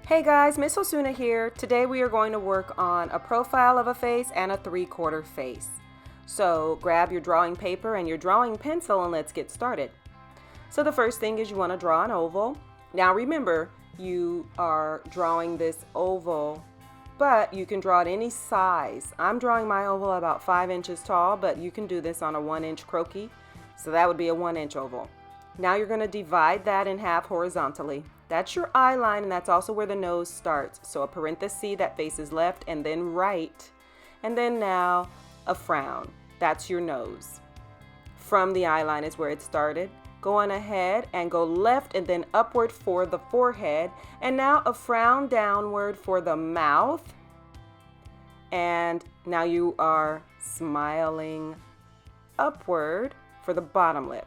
Hey guys, Miss Osuna here. Today we are going to work on a profile of a face and a 3/4 face. So grab your drawing paper and your drawing pencil and let's get started. So the first thing is you want to draw an oval. Now remember, you are drawing this oval, but you can draw it any size. I'm drawing my oval about 5 inches tall, but you can do this on a 1-inch croquis. So that would be a 1-inch oval. Now you're going to divide that in half horizontally. That's your eye line, and that's also where the nose starts. So a parenthesis that faces left and then right, and then now a frown. That's your nose. From the eye line is where it started. Go on ahead and go left and then upward for the forehead, and now a frown downward for the mouth. And now you are smiling upward for the bottom lip.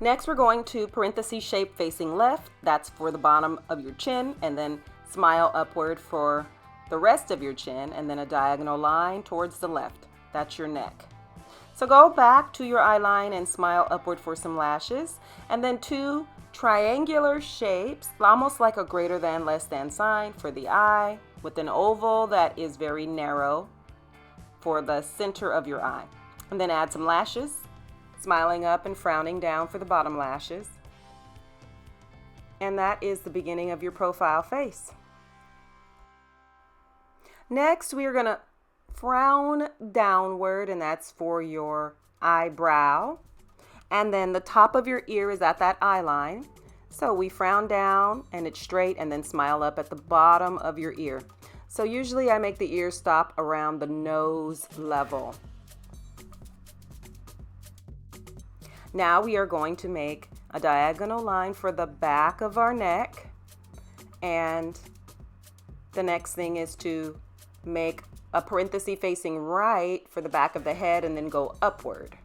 Next, we're going to parenthesis shape facing left. That's for the bottom of your chin, and then smile upward for the rest of your chin, and then a diagonal line towards the left. That's your neck. So go back to your eye line and smile upward for some lashes, and then 2 triangular shapes, almost like a greater than, less than sign for the eye, with an oval that is very narrow for the center of your eye. And then add some lashes, smiling up and frowning down for the bottom lashes. And that is the beginning of your profile face. Next, we are going to frown downward, and that's for your eyebrow. And then the top of your ear is at that eye line. So we frown down and it's straight, and then smile up at the bottom of your ear. So usually I make the ear stop around the nose level. Now we are going to make a diagonal line for the back of our neck, and the next thing is to make a parenthesis facing right for the back of the head and then go upward.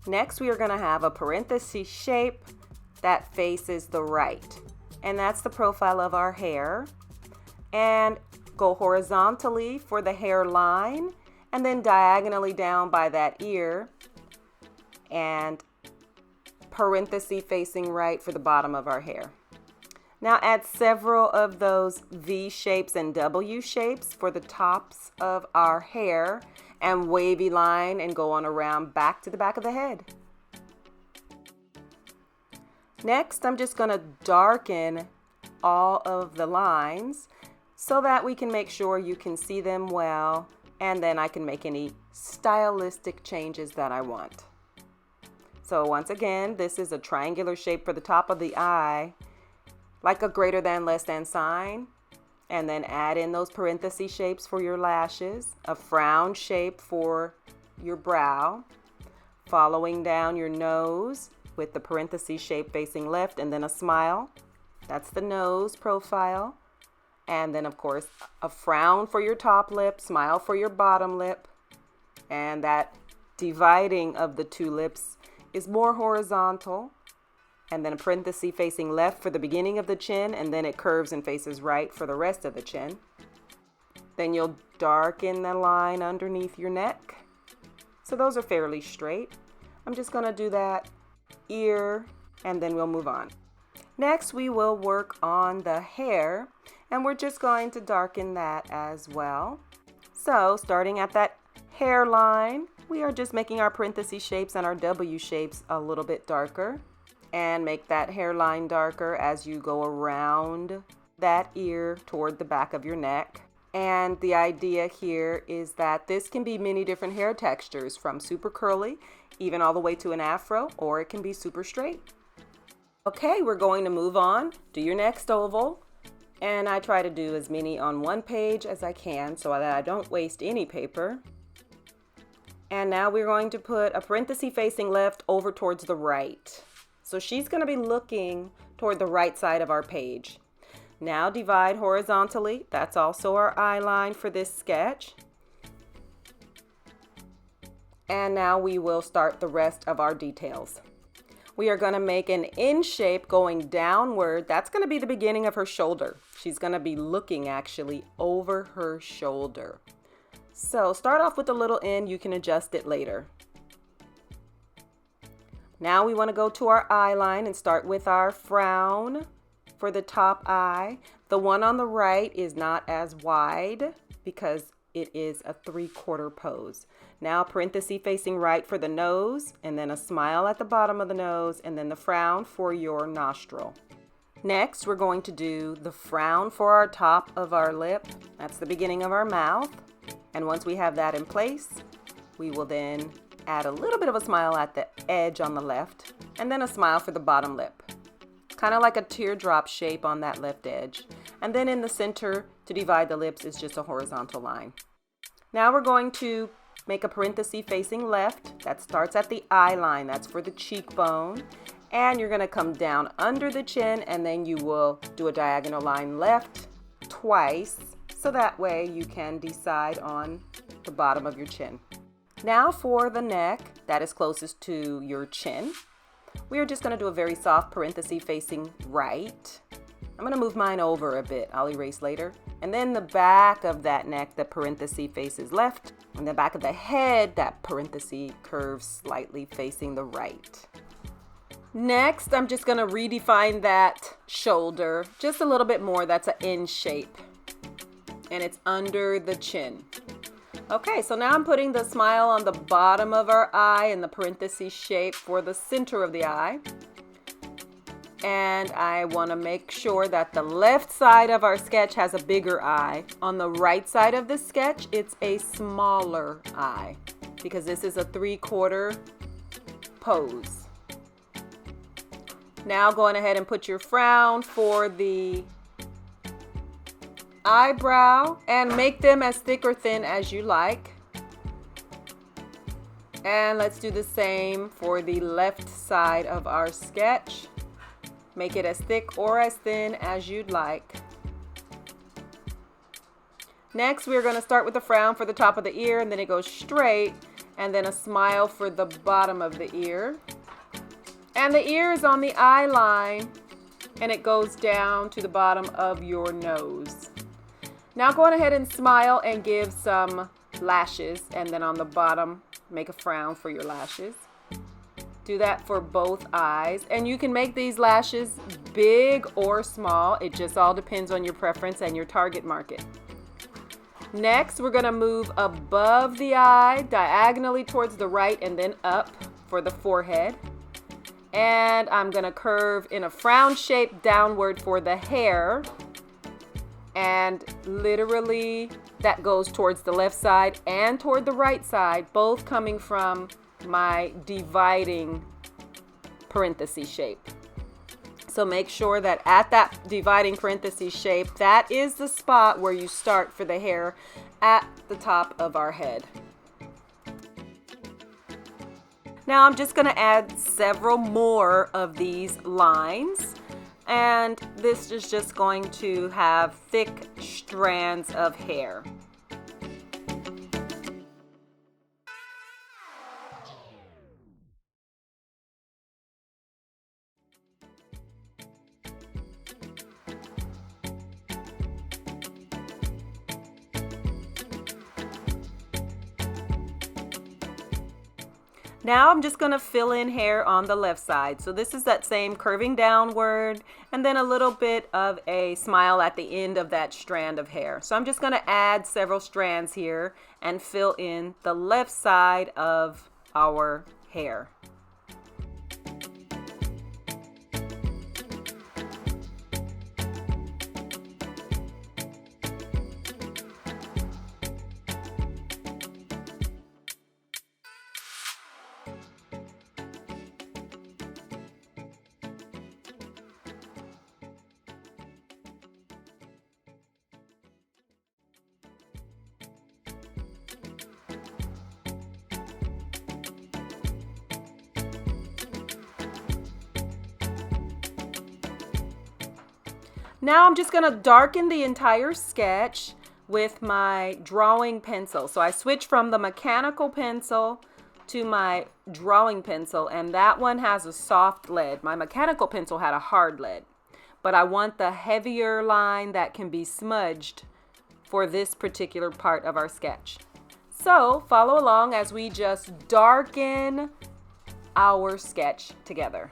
Next, we are going to have a parenthesis shape that faces the right, and that's the profile of our hair. And go horizontally for the hairline and then diagonally down by that ear, and parenthesis facing right for the bottom of our hair. Now add several of those V shapes and W shapes for the tops of our hair, and wavy line and go on around back to the back of the head. Next, I'm just going to darken all of the lines so that we can make sure you can see them well, and then I can make any stylistic changes that I want. So once again, this is a triangular shape for the top of the eye, like a greater than, less than sign. And then add in those parenthesis shapes for your lashes, a frown shape for your brow, following down your nose with the parenthesis shape facing left, and then a smile. That's the nose profile. And then of course, a frown for your top lip, smile for your bottom lip. And that dividing of the 2 lips is more horizontal, and then a parenthesis facing left for the beginning of the chin, and then it curves and faces right for the rest of the chin. Then you'll darken the line underneath your neck. So those are fairly straight. I'm just going to do that ear, and then we'll move on. Next, we will work on the hair, and we're just going to darken that as well. So starting at that hairline, we are just making our parenthesis shapes and our W shapes a little bit darker, and make that hairline darker as you go around that ear toward the back of your neck. And the idea here is that this can be many different hair textures, from super curly, even all the way to an afro, or it can be super straight. Okay, we're going to move on. Do your next oval. And I try to do as many on one page as I can so that I don't waste any paper. And now we're going to put a parenthesis facing left over towards the right. So she's going to be looking toward the right side of our page. Now divide horizontally. That's also our eye line for this sketch. And now we will start the rest of our details. We are going to make an N shape going downward. That's going to be the beginning of her shoulder. She's going to be looking actually over her shoulder. So start off with a little N. You can adjust it later. Now we want to go to our eye line and start with our frown for the top eye. The one on the right is not as wide because it is a 3/4 pose. Now parenthesis facing right for the nose, and then a smile at the bottom of the nose, and then the frown for your nostril. Next, we're going to do the frown for our top of our lip. That's the beginning of our mouth. And once we have that in place, we will then add a little bit of a smile at the edge on the left, and then a smile for the bottom lip. Kind of like a teardrop shape on that left edge. And then in the center, to divide the lips, is just a horizontal line. Now we're going to make a parenthesis facing left. That starts at the eye line. That's for the cheekbone. And you're going to come down under the chin, and then you will do a diagonal line left twice, so that way you can decide on the bottom of your chin. Now for the neck that is closest to your chin, we are just going to do a very soft parenthesis facing right. I'm going to move mine over a bit. I'll erase later. And then the back of that neck, the parenthesis faces left. And the back of the head, that parenthesis curves slightly facing the right. Next, I'm just going to redefine that shoulder just a little bit more. That's an N shape. And it's under the chin. Okay, so now I'm putting the smile on the bottom of our eye in the parenthesis shape for the center of the eye. And I want to make sure that the left side of our sketch has a bigger eye. On the right side of the sketch, it's a smaller eye because this is a 3/4 pose. Now going ahead and put your frown for the eyebrow and make them as thick or thin as you like. And let's do the same for the left side of our sketch. Make it as thick or as thin as you'd like. Next, we're going to start with the frown for the top of the ear, and then it goes straight, and then a smile for the bottom of the ear. And the ear is on the eye line, and it goes down to the bottom of your nose. Now go on ahead and smile and give some lashes, and then on the bottom, make a frown for your lashes. Do that for both eyes, and you can make these lashes big or small. It just all depends on your preference and your target market. Next, we're going to move above the eye, diagonally towards the right, and then up for the forehead. And I'm going to curve in a frown shape downward for the hair. And literally that goes towards the left side and toward the right side, both coming from my dividing parenthesis shape. So make sure that at that dividing parenthesis shape, that is the spot where you start for the hair at the top of our head. Now I'm just going to add several more of these lines, and this is just going to have thick strands of hair. Now I'm just going to fill in hair on the left side. So this is that same curving downward and then a little bit of a smile at the end of that strand of hair. So I'm just going to add several strands here and fill in the left side of our hair. Now I'm just going to darken the entire sketch with my drawing pencil. So I switch from the mechanical pencil to my drawing pencil, and that one has a soft lead. My mechanical pencil had a hard lead, but I want the heavier line that can be smudged for this particular part of our sketch. So follow along as we just darken our sketch together.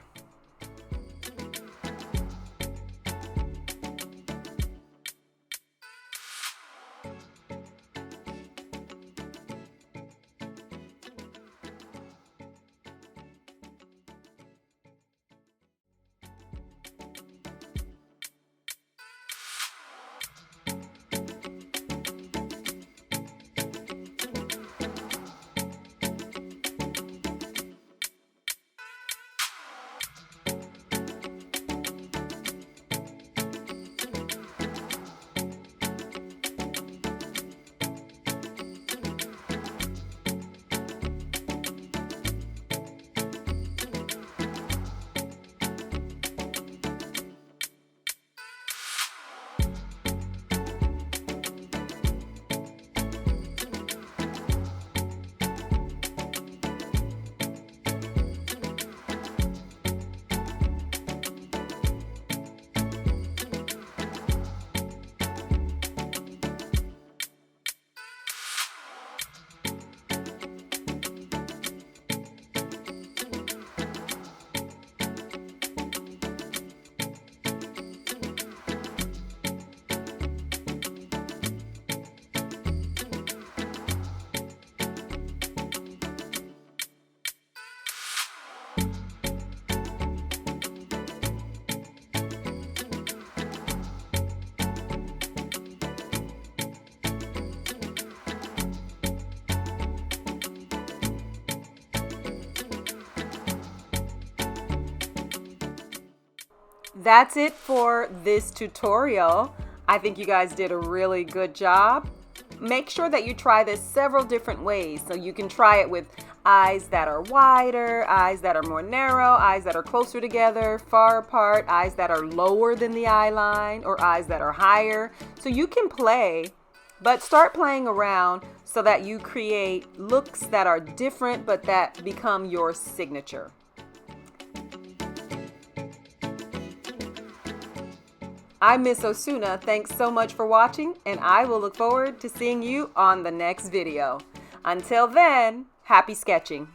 That's it for this tutorial. I think you guys did a really good job. Make sure that you try this several different ways. So you can try it with eyes that are wider, eyes that are more narrow, eyes that are closer together, far apart, eyes that are lower than the eye line, or eyes that are higher. So you can play, but start playing around so that you create looks that are different but that become your signature. I'm Miss Osuna. Thanks so much for watching, and I will look forward to seeing you on the next video. Until then, happy sketching.